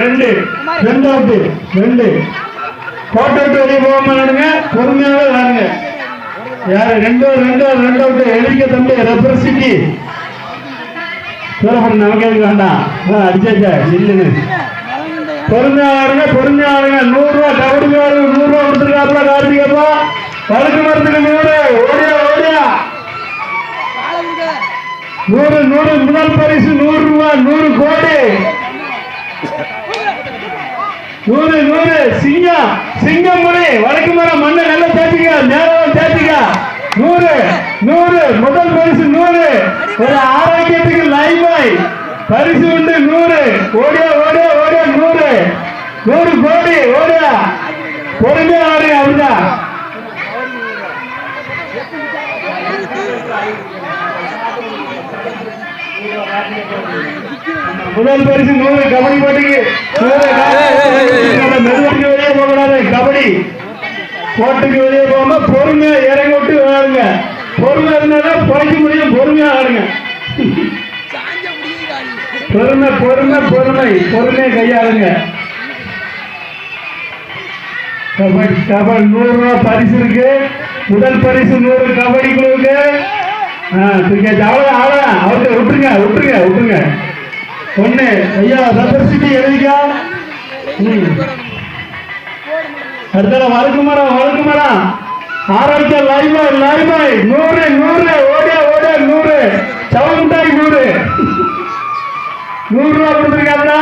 ரெண்டு ரெண்டு அவுட்டு ரெண்டு கோட்டை விட்டு வெளியே போக மாட்டானுங்க பொறுமையாவே விளாடுங்க யாரு ரெண்டு ரெண்டு ரெண்டு அவுட்டு எழுதிக்க தம்பி ரெப்ரசிட்டி சூழப்படும் நமக்கு எதுக்கு வேண்டாம் அடிச்சாச்சா இல்லைன்னு பொறுமையா ஆடுங்க 100 ரூபா கபடி 100 ரூபா கொடுத்துருக்காப்ல கார்த்திகப்பா வழக்கு மரத்துக்கு 100 ஓடியா ஓடியா 100 முதல் பரிசு 100 ரூபா 100 கோடி 100 சிங்கம் முறை வழக்கு மரம் மண்ணை நல்லா தேத்திக்க நேரம் தேத்திக்க 100 முதல் பரிசு 100 ஒரு ஆரோக்கியத்துக்கு லைவாய் பரிசு உண்டு 100 ஓடியா ஓடியா ஓடியா 100 கோடி ஓடியா பொறுமையா ஆடுங்க அப்படிதான் முதல் பரிசு 100 கபடி போட்டிக்கு மெதுவடிக்கு வெளியே போகக்கூடாது கபடி கோட்டுக்கு வெளியே போகாம பொறுமையா இறங்கி விட்டு விளையாடுங்க பொறுமை இருந்தாலும் பழைக்க முடியும் பொறுமையா ஆடுங்க பொறுமை கையாளுங்க கபடி 100 ரூபா பரிசு இருக்கு முதல் பரிசு 100 கபடி குழுவுக்கு அவர்கிட்ட விட்டுருங்க ஒண்ணு ஐயா ரெப்ரசிட்டி எழுதிக்கா அடுத்த வழக்கு மரம் ஆரோக்கிய லைபாய் 100 ஓடியா 100 சவுண்டாய் 100 ரூபா கொடுத்துருக்காங்க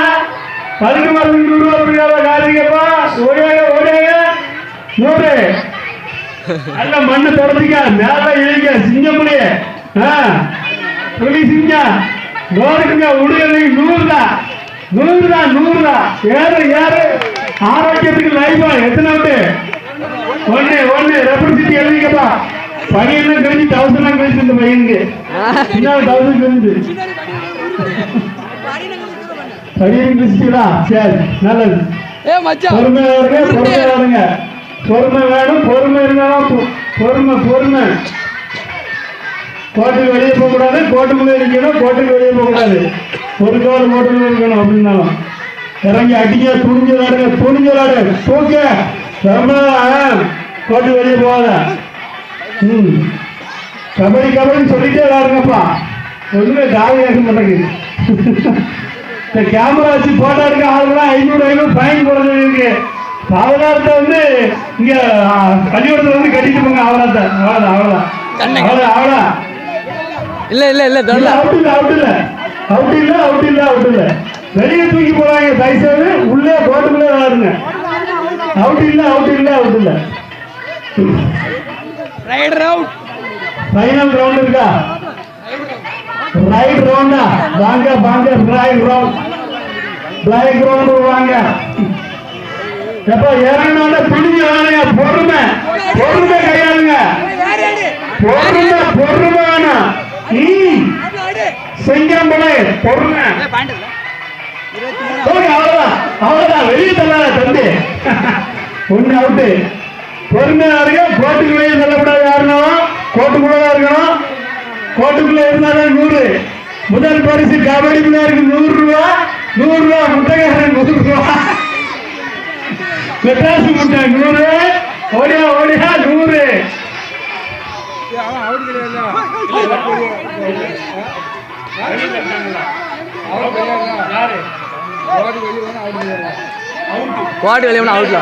வழக்கு மரத்துக்கு 100 ரூபா கொடுத்துருக்காங்க கார்த்திகப்பா ஓடியாக 100 நல்ல மண்ணை தொடர்ச்சிக்க மேல எழுதிக்க சிங்கமுடிய புலி சிங்கம் நோருக்குங்க உடுங்க 100 தான் ஏறு ஆரோக்கியத்துக்கு லைவா எத்தனை அவுட்டு ஒண்ணு ரெப்ரசிட்டி எழுதிக்கப்பா பையன் கழிச்சு 1000 கழிச்சு இந்த பையனுக்கு 1000 கழிச்சு பையன் கழிச்சுங்களா சரி நல்லது பொறுமை வேணும் பொறுமை இருந்தாலும் பொறுமை கோட்டுக்கு வெளியே போகக்கூடாது கோட்டுக்குள்ளே இருக்கணும் கோட்டுக்கு வெளியே போகக்கூடாது ஒரு கால் கோட்டுக்குள்ளே இருக்கணும் அப்படின்னாலும் இறங்கி அடிக்க துணிஞ்சு விளாடு தூக்க கோட்டு வெளியே போகாத கபடின்னு சொல்லிட்டே விளாடுங்கப்பா ஒண்ணுமே காவல் கேட்க மாட்டேங்குது இந்த கேமரா வச்சு போட்டோ எடுக்க ஆளுங்களாம் 500 ஃபைன் போட இருக்கு அவதாரத்தை வந்து இங்க பள்ளிக்கூடத்துல கட்டிட்டு போங்க அவ்வளவுதான் அவுட் இல்ல வெளியே தூக்கி போறாங்க தயவுசெய்து உள்ளே கோட்டுக்குள்ளே விளையாடுங்க அவுட் இல்ல ஃபைனல் ரவுண்ட் இருக்கா ரைட் ரவுண்டா வாங்க ரைட் ரவுண்ட் பிளாக் ரவுண்ட் வாங்க எப்ப இறங்கினால துணிஞ்சு வேணுங்க பொறுமை கையாளுங்க பொறுமை வேணும் செங்கம்பளை பொறுமை அவ்வளவுதான் வெளியே தள்ளாத தம்பி ஒண்ணு அவுட்டு பொறுமையா இருக்க கோட்டுக்கு வெளியே தள்ளக்கூடாது யாருனாலும் கோட்டுக்குள்ளதான் இருக்கணும் கோட்டுக்குள்ள இருந்தாலும் 100 முதல் பரிசு கபடி பிள்ளையாருக்கு 100 ரூபா முட்டைக்காரன் 100 ரூபா மெட்ராஸ் முட்டை 100 ஓடியா 100 கோடி வெளியே அவுட்ல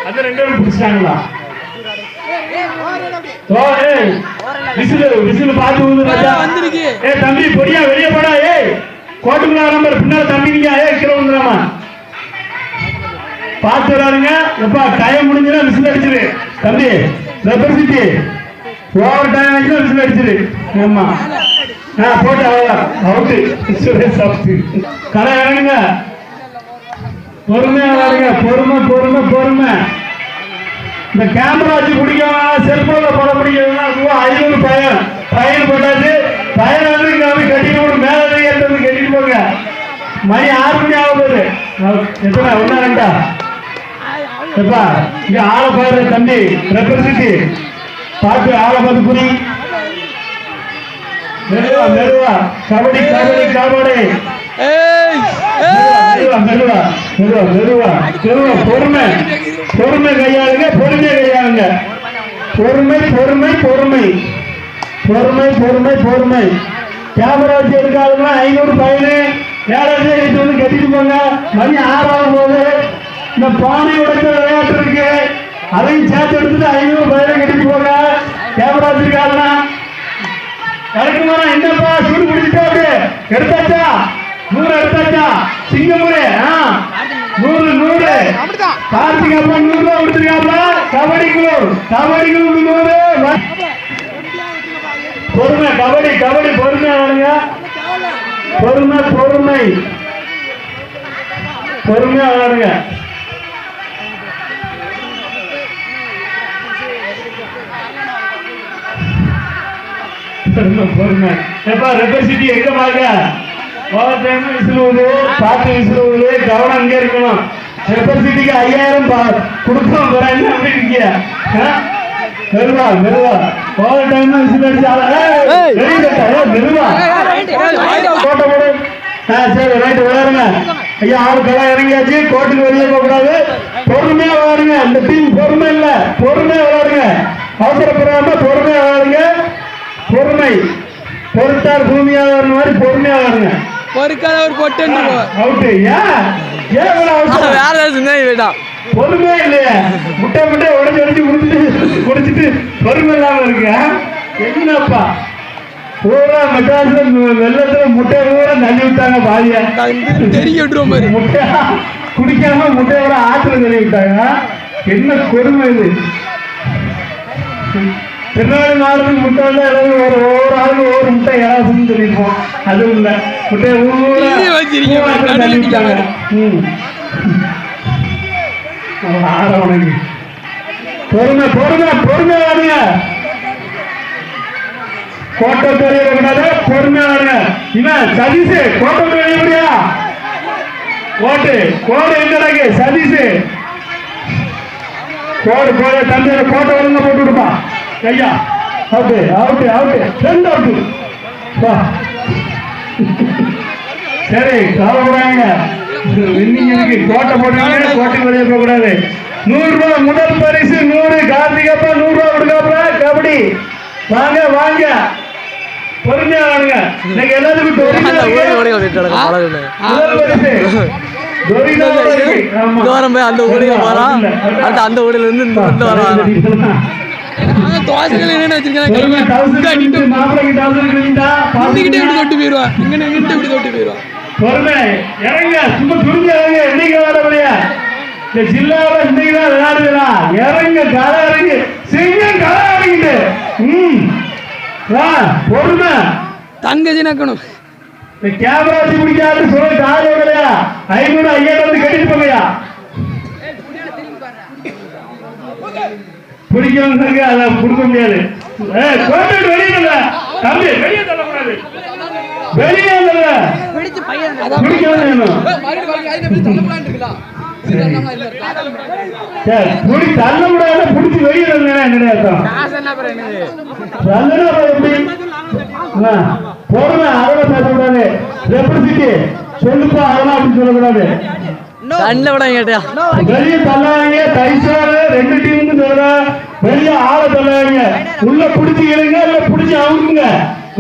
அது ரெண்டு பேரும் பிடிச்சிட்டாங்களா விசில் பார்த்து வந்துருக்கு தம்பி பொடியா வெளியே போடா கோட்டுக்குள்ள நம்பர் பின்னால் தம்பி நீங்க கீழே வந்துடாமா பார்த்து விளையாடுங்க எப்பா டைம் முடிஞ்சுன்னா விசில் அடிச்சிரு தம்பி ரெப்ரசிட்டி ஓவர் டைம் ஆச்சுன்னா விசில் அடிச்சிரு ஆமா போட்டு அவுட்டு சுரேஷ் அவுட்டு கடை இறங்குங்க பொறுமையா விளையாடுங்க பொறுமை இந்த கேமரா வச்சு பிடிக்கணும் செல்போன்ல போட பிடிக்கணும்னா 500 பையன் போட்டாச்சு பையன் வந்து இங்க வந்து கட்டிட்டு மேலே ஏற்றது கட்டிட்டு போங்க மணி 6 மணி ஆக போகுது எத்தனை 1 2 எப்பா இங்க ஆளை பாரு தம்பி ரெப்ரசிட்டி பார்த்து ஆளை பார்த்து புரி மெதுவா கபடி மெதுவா மெதுவா மெதுவா பொறுமை பொறுமை கையாளுங்க பொறுமையா கையாளுங்க பொறுமை பொறுமை பொறுமை பொறுமை பொறுமை பொறுமை கேமரா வச்சு எடுக்காதுன்னா 500 பயனு ஏழாவது வந்து கட்டிட்டு போங்க மணி 6 ஆகும் போது இந்த பானை உடைக்கிற விளையாட்டு இருக்கு அதையும் சேர்த்து எடுத்துட்டு 500 பயனை கட்டிட்டு போங்க கேமரா வச்சிருக்காருன்னா கலக்குமாரா என்னப்பா சூடு பிடிச்சிட்டா அப்படியே எடுத்தாச்சா 100 எடுத்தாச்சா சிங்கமுறை 100 100 கார்த்திக் அப்பா 100 ரூபா கொடுத்துருக்காப்பா கபடிக்குழு 100 பொறுமை கபடி கபடி பொறுமையா வாங்க பொறுமை பொறுமை பொறுமையா விளையாடுங்க பொறுமை எப்பா ரெப்ரசிட்டி எங்க பாக்க ஓவர் டைம் விசிலுவது பாட்டு விசிலுவது கவனம் அங்கே இருக்கணும் ரெப்ரசிட்டிக்கு 5000 கொடுக்கணும் என்ன அப்படி இருக்கீங்க மெதுவா மெதுவா ஓவர் டைம் விசில் அடிச்சு மெதுவா கோட்டை போடு சரி ரைட்டு விளையாடுங்க ஐயா ஆளுக்கெல்லாம் இறங்கியாச்சு கோட்டுக்கு வெளியே போகக்கூடாது பொறுமையா விளையாடுங்க இந்த டீம் பொறுமை இல்ல பொறுமையா விளையாடுங்க அவசரப்படாம பொறுமையா விளையாடுங்க பொறுமை பொறுத்தார் பூமியா வர மாதிரி பொறுமையா விளையாடுங்க அவுட்டு ஏன் அவசரம் பொறுமையா இல்லையா முட்டை முட்டை உடச்சு குடிச்சிட்டு பொறுமை இல்லாம இருக்க என்னப்பா பூரா மெட்ராஸ்ல வெள்ளத்துல முட்டை பூரா தள்ளி விட்டாங்க பாதியா முட்டை குடிக்காம முட்டை பூரா ஆத்துல தள்ளி விட்டாங்க என்ன கொடுமை இது திருநாள் மாதத்துக்கு முட்டை வந்து ஒவ்வொரு ஆளுக்கு ஒவ்வொரு முட்டை இலவசம்னு சொல்லிப்போம் அதுவும் இல்லை முட்டை ஊரா தள்ளி விட்டாங்க ஆரவணைக்கு பொறுமை பொறுமை பொறுமை வாடுங்க கோட்டை தெரியக்கூடாது பொறுமையா வாடுங்க இவன் சதீஷ் கோட்டை தெரியக்கூடியா கோட்டு கோடு எங்கடாக்கு சதீஷ் கோடு கோடு தம்பி கோட்டை ஒழுங்க போட்டு விடுப்பா ஐயா அவுட்டு அவுட்டு அவுட்டு 2 அவுட்டு சரி கவலைப்படாங்க இன்னைக்கு கோட்டை போட்டுருங்க கோட்டை வெளியே போக கூடாது 100 ரூபாய் முதல் பரிசு 100 கார்த்திகப்பா 100 ரூபாய் கொடுக்காப்பா கபடி வாங்க வாங்க பொறுமையா வாங்க இன்னைக்கு எல்லாத்துக்கும் அந்த ஊருக்கு போறான் அந்த ஊர்ல இருந்து தோசைகள் என்ன வச்சிருக்காங்க பொறுமை இறங்க சும்மா துணிஞ்சு இறங்க என்னைக்கு விளையாட முடியா இந்த ஜில்லாவில் இன்னைக்கு தான் விளையாடுதா இறங்க களை இறங்கி சிங்கம் களை இறங்கிட்டு பொறுமை தங்கச்சி நக்கணும் இந்த கேமரா வச்சு பிடிக்காது சொல்ல காலையா 500 5000 வந்து கட்டிட்டு போங்கயா பிடிக்கவங்க அதை கொடுக்க முடியாது வெளியே தம்பி வெளியே தள்ளக்கூடாது வெளியே தள்ள முடியாத பிடிச்சி வெளியே பொறுமை அதெல்லாம் பேசக்கூடாது ரெப்ரசிட்டி சொல்லுப்பா அதெல்லாம் அப்படி சொல்லக்கூடாது வெளியே தள்ளாங்க தைசாரு 2 டீமுக்கு சொல்ற வெளியே ஆளை தள்ளாங்க உள்ள பிடிச்சி இழுங்க இல்ல பிடிச்சி அவுக்குங்க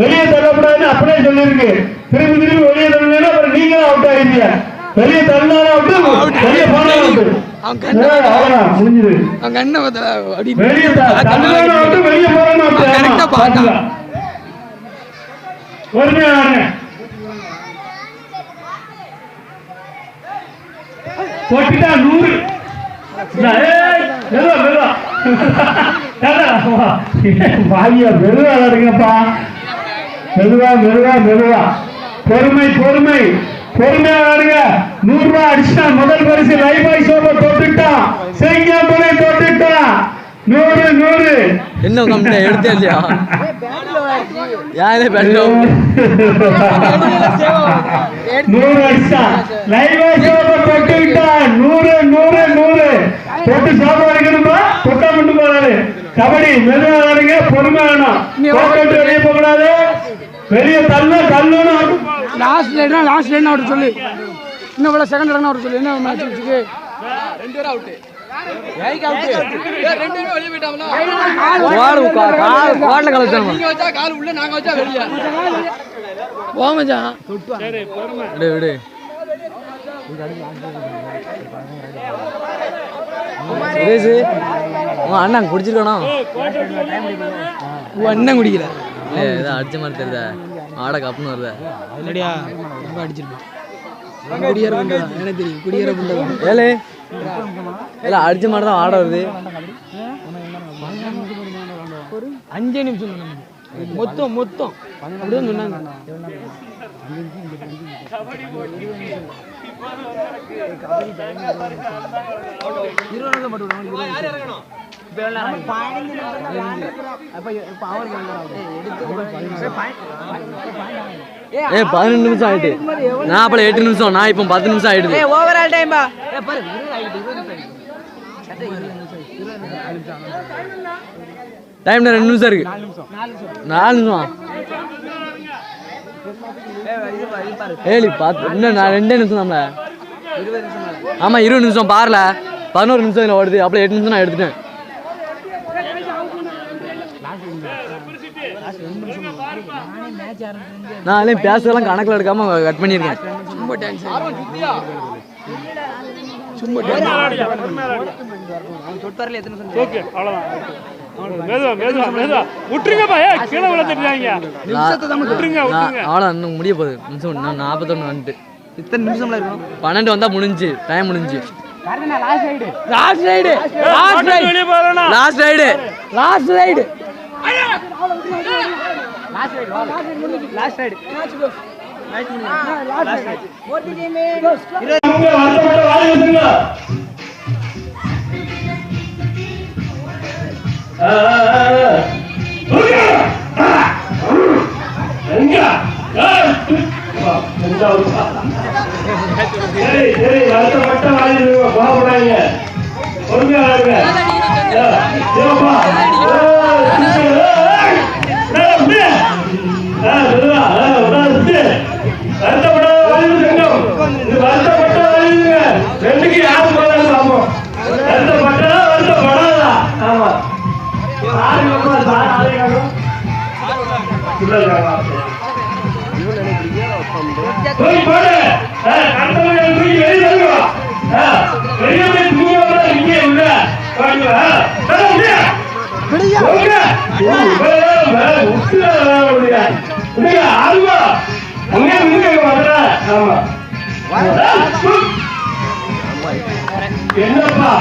வெளியே தள்ளக்கூடாதுன்னு அப்படியே சொல்லிருக்கு திரும்பி திரும்பி வெளியே தள்ளுனா அப்புறம் நீங்க அவுட் ஆயிடுங்க வெளியே தள்ளினாலும் அவுட்டு வெளியே போனாலும் அவுட்டு முடிஞ்சது வெளியே தள்ளினாலும் அவுட்டு வெளியே போறாலும் அவுட்டு பொறுமையா போட்டுட்டா 100 பாவியா மெதுவா இருங்கப்பா மெதுவா மெதுவா மெதுவா பொறுமை பொறுமை பொறுமையா வாடுங்க 100 ரூபாய் அடிச்சா முதல் பரிசு லைஃப் பாய் சோபா தொட்டுட்டான் செங்கம்பளை தொட்டுட்டான் 100 100 இன்னும் கம்ப்ளீட் எடுத்தே இல்லையா யாரே பேட்டோ 100 அடிச்சா லைஃப் பாய் சோபா தொட்டுட்டான் 100 100 100 தொட்டு சோபா அடிக்கணுமா தொட்டா மட்டும் போறாரு கபடி மெதுவா வாடுங்க பொறுமை வேணும் கோக்கட்டு வெளியே போகக்கூடாது வெளியே தள்ளணும் லாஸ்ட் லைன் அவுட் சொல்லு இன்னும் இவ்வளோ செகண்ட் இடம்னு அவர் சொல்லி என்ன மேட்ச் வச்சுக்கு 2 பேரும் அவுட் அண்ணன் குடிச்சிருக்கணும் அண்ணன் குடிக்கல ஏதோ அடிச்ச மாதிரி தெரியுதா ஆட கப்புன்னு வருதா இல்லடியா ரொம்ப அடிச்சிருப்பேன் குடியேற எனக்கு தெரியும் குடியேற ஏழு இல்லை அடிச்ச மாதிரி தான் ஆட வருது 5 நிமிஷம் மொத்தம் அப்படிதான் சொன்னாங்க ஏ 15 நிமிஷம் ஆயிட்டு நான் அப்பல 8 நிமிஷம் நான் இப்போ 10 நிமிஷம் ஆயிடுது ஓவரால் டைம்பா டைம்ல 2 நிமிஷம் இருக்கு 4 நிமிஷம் ஏழு பார்த்து இன்னும் நான் 2 நிமிஷம் நம்மள ஆமா 20 நிமிஷம் பாருல 11 நிமிஷம் இதில் ஓடுது அப்போ 8 நிமிஷம் நான் எடுத்துட்டேன் நான் அதே பேசலாம் கணக்கில் எடுக்காம கட் பண்ணியிருக்கேன் அவ்வளோ இன்னும் முடிய போகுது நிமிஷம் 41 வந்துட்டு இத்தனை நிமிஷம்ல இருக்கும் 12 வந்தா முடிஞ்சு டைம் முடிஞ்சு லாஸ்ட் ரைடு என்னப்பா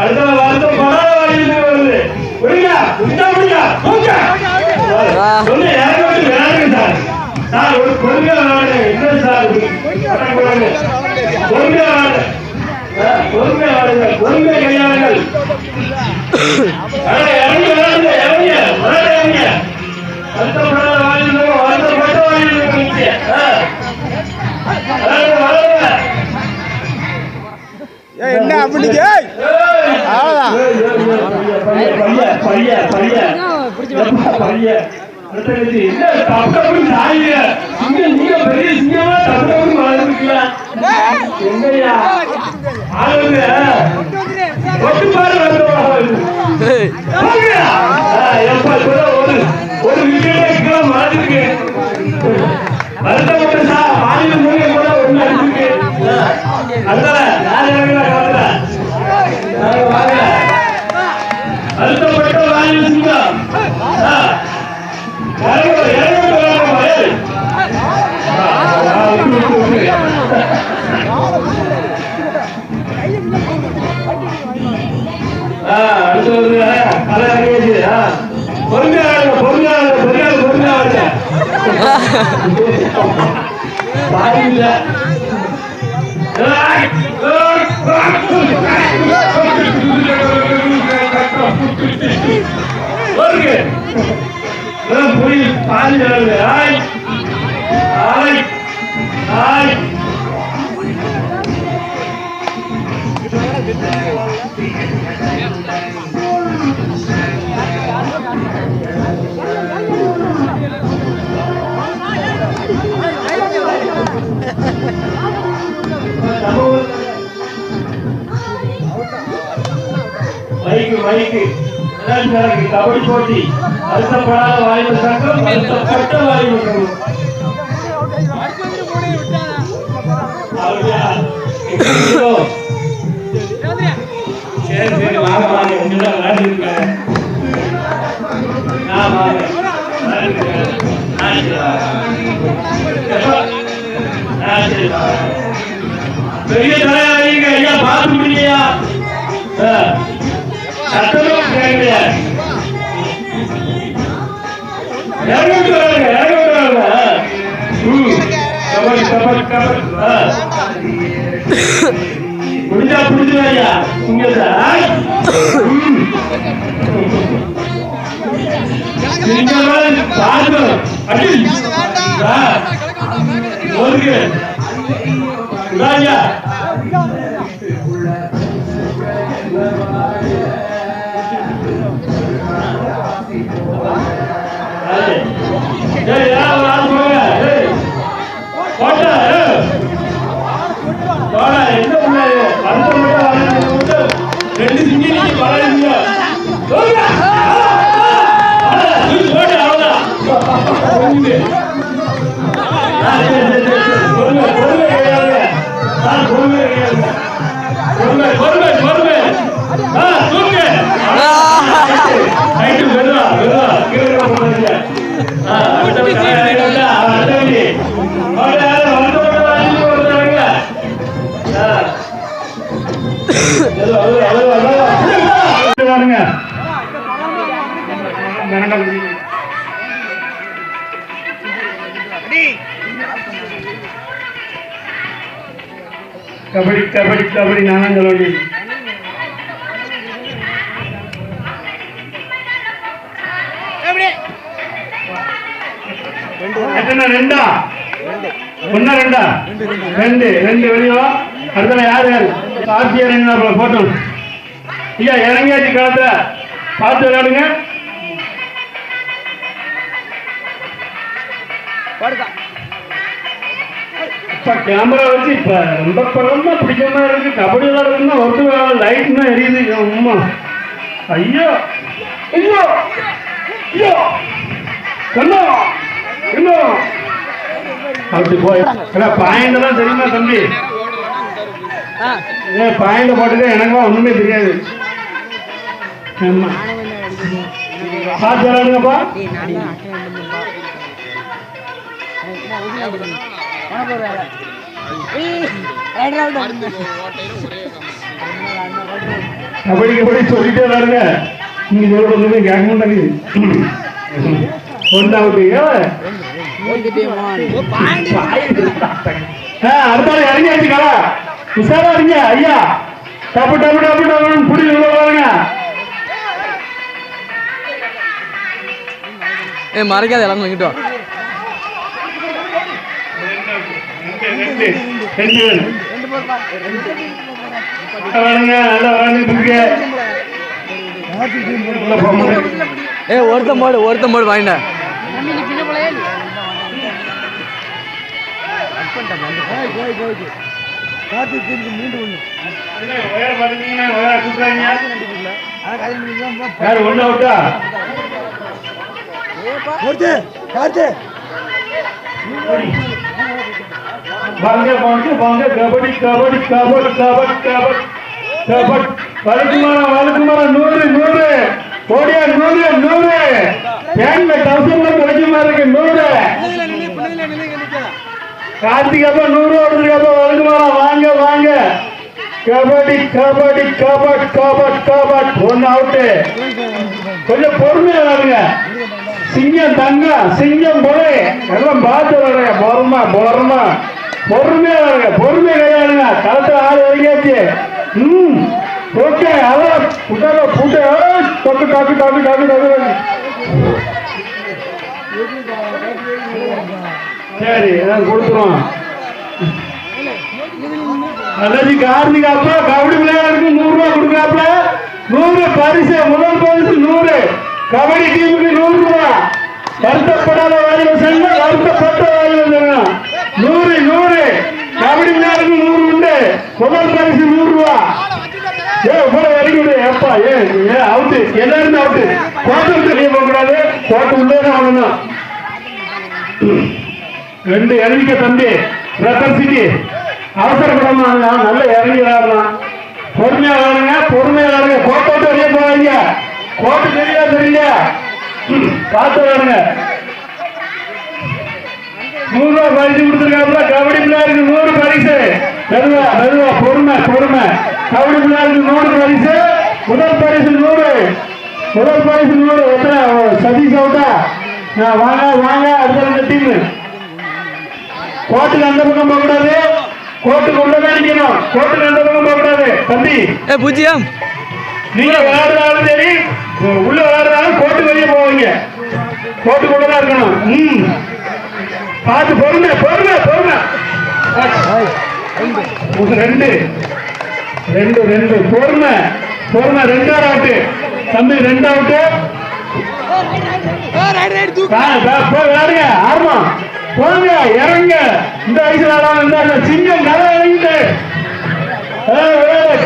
அடுத்த வருஷம் படாத வாயிலுக்கு வருது. புரியுதா? புரியுதா? புரியுதா? ஓகே. சொல்லு யாரும் விளையாடுங்க சார். சார் ஒரு பொறுமையா விளையாடுங்க. என்ன சார் பொறுமையா விளையாடுங்க. பொறுமையா விளையாடுங்க. பொறுமையா கையாளுங்கள். இறங்கி விளையாடுங்க. இறங்கி விளையாடுங்க. வருத்தப்படாத வாயிலுக்கு வருத்தப்பட்ட வாயிலுக்கு என்ன அப்படிங்க ஒரு விஷயம் மாறிருக்கு. வருத்தப்பட்ட மாநில மொழியை கூட ஒண்ணு இருக்கு. அதனால வருத்தப்பட்ட வாயில் சிங்கம் அடுத்து கலை அறியாச்சு. பொறுமையாக பொறுமையாக பொறுமையாக பொறுமையாக வாயில்ல புரியுது பாதி ஆய் ஆய் ஆய் மைக்கு கபடி போட்டி வருத்தப்படாத வாய்ப்பு சங்கம் வருத்தப்பட்ட வாய்ப்பு சங்கம் சரி சரி வாங்க வாங்க உங்களாம் விளையாடிருக்கேன். பெரிய தலைவலிங்க ஐயா பார்த்து முடியா சட்டமும் கேட்கல இறங்கிட்டு வராங்க கபடி கபடி கபடி முடிஞ்சா புரிஞ்சுவாயா இங்க பார்த்து அடி ஓடுங்க ராஜா ரெண்டு சிங்கி நீங்க பழகுங்க கபடி கபடி கபடி நானும் சொல்ல ரெண்டா ஒன்னா ரெண்டா ரெண்டு ரெண்டு வெளியோ அடுத்த யாரு யாரு போட்டோம் ஐயா இறங்கியாச்சு காலத்துல பார்த்து விளையாடுங்க. இப்ப கேமரா வச்சு இப்ப ரொம்ப படமா பிடிக்காம இருக்கு. கபடி விளையாடுறதுன்னா ஒரு லைட்னா எரியுது. அம்மா ஐயோ ஐயோ ஐயோ இன்னும் இன்னும் அப்படி போய் பாயிண்ட் தான் தெரியுமா தம்பி? பாயிண்ட் போட்டுக்க எனக்குலாம் ஒண்ணுமே தெரியாது. பார்த்து விளையாடுங்கப்பா. கபடி சொல்லிட்டே வருங்க. நீங்க சொல்றது கேட்க மாட்டேங்குது. ஒன்றாவது அடுத்தால இறங்கியாச்சுக்கா. உஷாரா இருங்க ஐயா. டப்பு டப்பு டப்பு டப்புன்னு புடி உள்ள பாருங்க. மறைக்காத எல்லாம் வாங்கிட்டோம். ஒருத்தம் போடு வாங்கிட்டேன். வாங்க வாங்க வாங்க. கபடி கபடி கபடி கபடி கபடி கபடி. வழுக்குமாரா 100 ஓடியா 100 பேங்க்ல 1000 கிடைக்குமா இருக்கு 100. கார்த்திகப்பா 100 ஓடுதுக்கப்பா. வழுக்குமாரா வாங்க வாங்க. கபடி கபடி கபடி கபடி கபடி. 1 அவுட்டு. கொஞ்சம் பொறுமையா வாங்க. சிங்கம் தங்கம் சிங்கம் போய் எல்லாம் பார்த்து வர்றேன். பொறுமையா வருங்க. பொறுமையா கையாளுங்க. களத்துல ஆள் இறங்கியாச்சு. ஓகே. அதான் புட்டு டக்கு டக்கு டக்கு டக்கு டக்கு. சரி கொடுத்துருவோம். அதாவது கார்த்திகா அப்பா கபடி விளையாடுறதுக்கு 100 ரூபாய் கொடுக்குறாப்ல. 100 பரிசு. முதல் பரிசு 100. கபடி டீமுக்கு 100 ரூபாய். வருத்தப்படாத வாலிப சங்கம், வருத்தப்பட்ட வாலிப சங்கம் 100 கபடி விளையாடுறதுக்கு 100 உண்டு. முதல் பரிசு 100 ரூபாய். வரைக்கும் எப்பா அவுட்டு. எல்லாருமே அவுட்டு. கோட்டை விட்டு வெளியே போக கூடாது. கோட்டை உள்ளே ஆகணும். 2 இறங்கிக்க தம்பி. ரத்தன் சிட்டி அவசரப்படாம நல்ல இறங்கி விளையாடலாம். பொறுமையா விளையாடுங்க. கோட்டை விட்டு வெளியே போவாங்க. கோட்டை தெரியல பார்த்து விளையாடுங்க. 100 ரூபாய் பரிசு கொடுத்துருக்காப்புல. கபடி பிள்ளையாருக்கு 100 பரிசு. மெதுவா பொறுமை. கபடி பிள்ளையாருக்கு 100 பரிசு. முதல் பரிசு 100. எத்தனை சதீஷ் அவுட்டா? வாங்க அடுத்த டீம். கோட்டுக்கு அந்த பக்கம் போக கூடாது. கோட்டுக்கு உள்ளதான் நிக்கணும். கோட்டுக்கு அந்த பக்கம் போக கூடாது தம்பி. பூஜ்ஜியம். நீங்க விளையாடுறாலும் சரி உள்ள விளையாடுறாலும் கோட்டுக்கு வெளியே போவீங்க. கோட்டுக்குள்ளதான் இருக்கணும். பார்த்து பொறுமை. 2 பொறுமை. 2 அவுட்டு தம்பி. 2 அவுட்டு. விளையாடுங்க. ஆர்மா போங்க. இறங்க. இந்த வயசுல ஆடாம சிங்கம் நல்லா இறங்கிட்டு.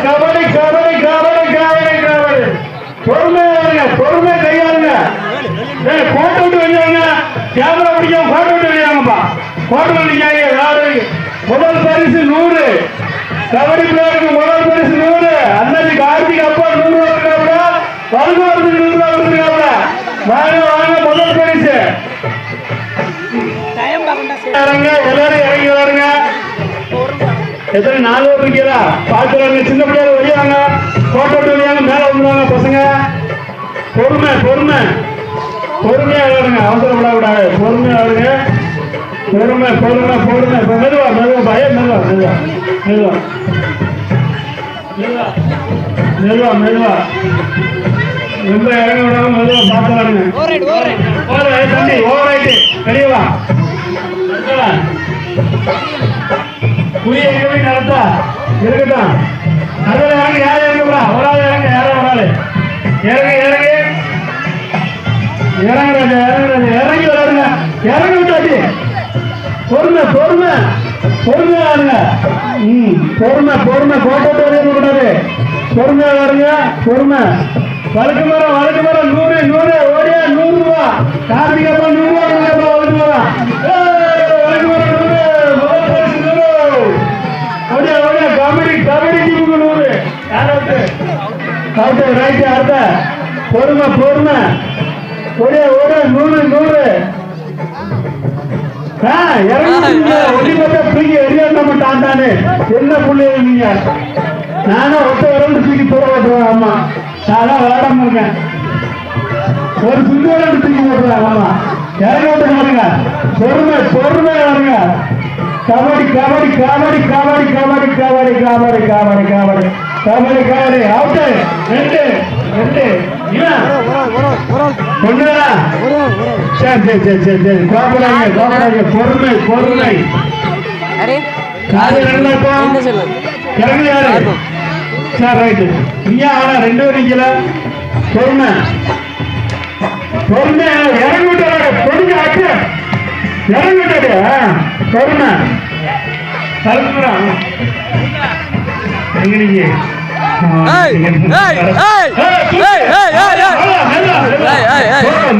கபடி கபடி கபடி கபடி கபடி. பொறுமை கையாளுங்க. கோட்டை விட்டு வெளியாங்க. கேமரா பிடிக்காம கோட்டை விட்டு வெளியாங்கப்பா. கோட்டை வெளியாங்க. விளையாடுங்க. முதல் பரிசு 100. கபடி பிள்ளையாருக்கு முதல் பரிசு 100. அன்னைக்கு கார்த்திக் அப்பா 100 ரூபாய் கொடுக்காப்ல. வருமானத்துக்கு 100 ரூபாய் கொடுத்துருக்காப்ல. வாங்க முதல் பரிசு. எல்லாரும் இறங்கி விளையாடுங்க. எத்தனை 4 பேர் இருக்கீங்களா? பார்த்து வரங்க. சின்ன பிள்ளையாரு வெளியாங்க. கோட்டை விட்டு வெளியாங்க. மேல வந்துருவாங்க பசங்க. பொறுமையா விளையாடுங்க. அவசரப்படக்கூடாது. பொறுமையா விளையாடுங்க. மெதுவா பயம். மெதுவா ரொம்ப இறங்க விடாம மெதுவா பார்த்து விளையாடுங்க. தம்பி ஓவராயிட்டு வெளியவா. புரிய நடத்தா இருக்கட்டும். அதில் இறங்கி யாரும் இறங்கப்பா. ஒரு ஆள் இறங்க. யாரும் ஒரு ஆள் இறங்கி விளையாடுங்க. இறங்கி விட்டாச்சு. பொறுமை ஆடுங்க. பொறுமை கோட்டை வெளியே கூடாது. பொறுமையா வருங்க. வழுக்கு மரம் 100 ஓடியா 100 ரூபாய். கார்த்திகப்பா 100 ரூபாய் வழுக்கு மரம். முதல் பரிசு 100. ஓடியா கபடி டீமுக்கு 100. Out right. அடுத்த பொறுமை ஓடியா 100. இறங்கி ஒளி பார்த்தா பிடிக்க எரியாண்டாம தாண்டானே என்ன புள்ளி நீங்க. நானும் ஒத்த வரம்பு தூக்கி போட ஓட்டுவேன். ஆமா நான் விளையாடாம இருக்கேன். ஒரு சுத்தி வரம்பு தூக்கி போட்டுவேன். ஆமா இறங்க விட்டு பாருங்க. பொறுமை பொறுமை வருங்க. கபடி கபடி கபடி கபடி கபடி கபடி கபடி கபடி கபடி கபடி கபடி அவுட்டு. ரெண்டு ரெண்டு ஒண்ணுடா. சரி சரி சரி சரி சரி கோபடாங்க கோபடாங்க. பொறுமை பொறுமை. இறங்க யாரு? சரி ரைட்டு. நீங்க ஆனா ரெண்டு பேரும் நிக்கல. பொறுமை பொறுமை. இறங்கிட்டு பொறுமை ஆச்சு. இறங்கிட்டு பொறுமை. எங்க நீங்க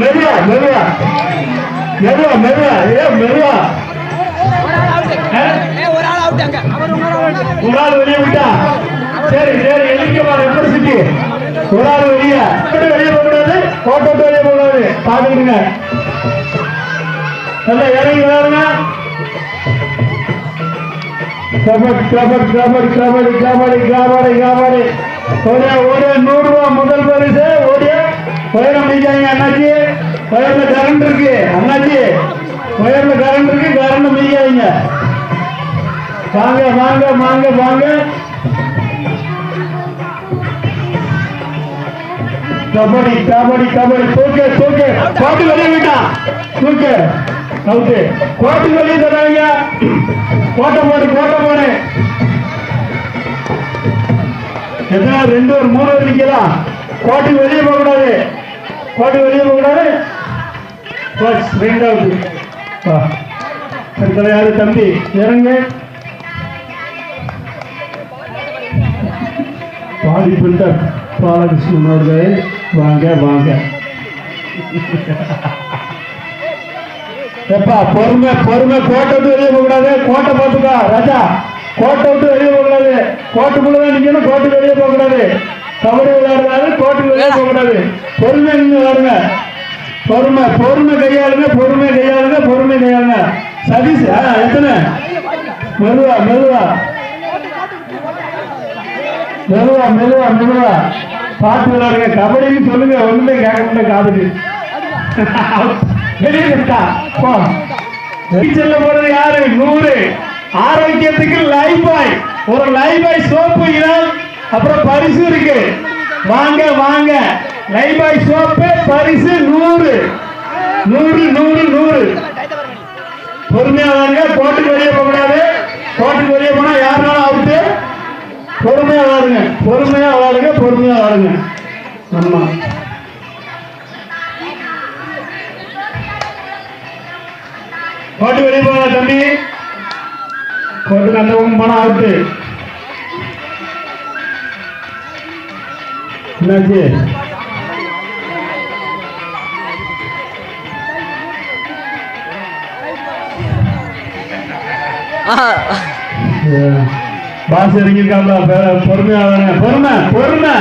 மெதுவா மெதுவா மெதுவா மெதுவா. ஏ மெதுவா. ஒரு ஆள் வெளியே விட்டா. சரி சரி எண்ணிக்கை ரெப்ரசன்ட். ஒரு ஆள் வெளியே வெளியே போகக்கூடாது. கோட்டை வெளியே போகக்கூடாது. பாத்துக்கிடுங்க. நல்லா இறங்கி விளையாடுங்க. கபடி கபடி கபடி கபடி கபடி கபடி கபடி. ஓடியா ஓடியா 100 ரூபா முதல் பரிசு. ஓடியா உயரம் மிதிக்காங்க அண்ணாச்சி. உயர்ல கரண்ட் இருக்கு அண்ணாச்சி. உயர்ல கரண்ட் இருக்கு. கரண்ட் மிதிக்காதீங்க. வாங்க வாங்க வாங்க வாங்க. கபடி கபடி கபடி. தூக்கு தூக்கு. கோட்டு வெளியே விட்டான். தூக்கு அவுட்டு. கோட்டு வெளியே தராங்க. கோட்டை போடு கோட்டை போடு. எத்தனை? 2 ஒரு 3 நிக்கலாம். கோட்டு வெளியே போகக்கூடாது. கோட்டு வெளியே போகக்கூடாது. ரெண்டாவது யாரு தம்பி இறங்க. பாடி பில்டர் பாலகிருஷ்ணன் அவர்கள் வாங்க வாங்க. எப்பா பொறுமை பொறுமை. கோட்டை விட்டு வெளியே போகக்கூடாது. கோட்டை பார்த்துக்கா ராஜா. கோட்டை விட்டு வெளியே போகக்கூடாது. கோட்டுக்குள்ளதான் நிக்கணும். கோட்டு வெளியே போகக்கூடாது. கபடி விளையாடுறாரு. கோட்டு வெளியே போகக்கூடாது. பொறுமை நின்று விளையாடுங்க. பொறுமை பொறுமை கையாளுங்க. பொறுமை கையாளுங்க. பொறுமை கையாளுங்க. சதீஷ் எத்தனை? மெதுவா மெதுவா மெதுவா மெதுவா மெதுவா பார்த்து விளையாடுங்க. கபடின்னு சொல்லுங்க. ஒண்ணுமே கேட்க முடியல காதுக்கு. வெளியே செல்ல போறது யாரு? 100. ஆரோக்கியத்துக்கு லைஃப் பாய். ஒரு லைஃப் பாய் சோப்பு இனம். அப்புறம் பரிசு இருக்கு. வாங்க வாங்க. லைஃப் பாய் சோப்பு பரிசு 100 100 100 100. பொறுமையா வாங்க. கோட்டுக்கு வெளியே போகக்கூடாது. கோட்டுக்கு வெளியே போனா யாருனாலும் அவுட்டு. பொறுமையா வாருங்க. பொறுமையா வாருங்க. பொறுமையா வாருங்க. ஆமா கோட்டு வெளியே போக தம்பி. கோட்டுக்கு அந்த பக்கம் போனா அவுட்டு. என்னாச்சு? பாஸ் இறங்கியிருக்காங்களா? பொறுமையா பொறுமை பொறுமை.